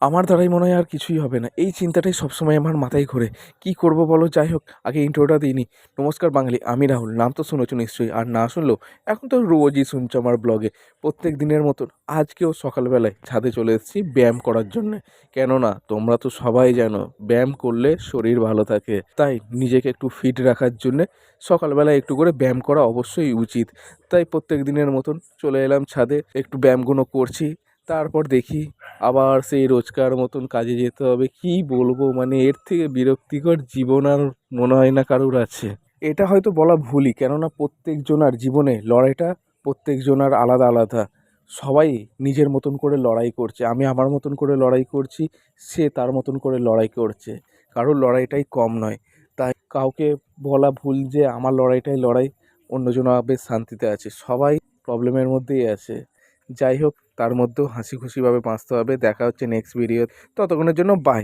আমার দ্বারাই মনে হয় আর কিছুই হবে না। এই চিন্তাটাই সবসময় আমার মাথায় ঘোরে। কি করব বলো? যাই হোক, আগে ইন্ট্রোটা দিয়ে নিই। নমস্কার বাঙালি, আমি রাহুল। নাম তো শুনেছো নিশ্চয়ই, আর না শুনলেও এখন তো রোজই শুনছো আমার ব্লগে। প্রত্যেক দিনের মতন আজকেও সকালবেলায় ছাদে চলে এসেছি ব্যায়াম করার জন্যে। কেননা তোমরা তো সবাই জানো ব্যায়াম করলে শরীর ভালো থাকে, তাই নিজেকে একটু ফিট রাখার জন্যে সকালবেলায় একটু করে ব্যায়াম করা অবশ্যই উচিত। তাই প্রত্যেক দিনের মতন চলে এলাম ছাদে, একটু ব্যায়ামগুলো করছি। তারপর দেখি আবার সেই রোজকার মতন কাজে যেতে হবে। কি বলবো, মানে এর থেকে বিরক্তিকর জীবন আর মনে হয় না কারুর আছে। এটা হয়তো বলা ভুলই, কেননা প্রত্যেকজনার জীবনে লড়াইটা প্রত্যেকজনার আলাদা আলাদা। সবাই নিজের মতন করে লড়াই করছে। আমি আমার মতন করে লড়াই করছি, সে তার মতন করে লড়াই করছে। কারোর লড়াইটাই কম নয়। তাই কাউকে বলা ভুল যে আমার লড়াইটাই লড়াই, অন্যজন বেশ শান্তিতে আছে। সবাই প্রবলেমের মধ্যেই আছে। যাই হোক, তার মধ্যেও হাসি খুশিভাবে বাঁচতে হবে। দেখা হচ্ছে নেক্সট ভিডিও। ততক্ষণের জন্য বাই।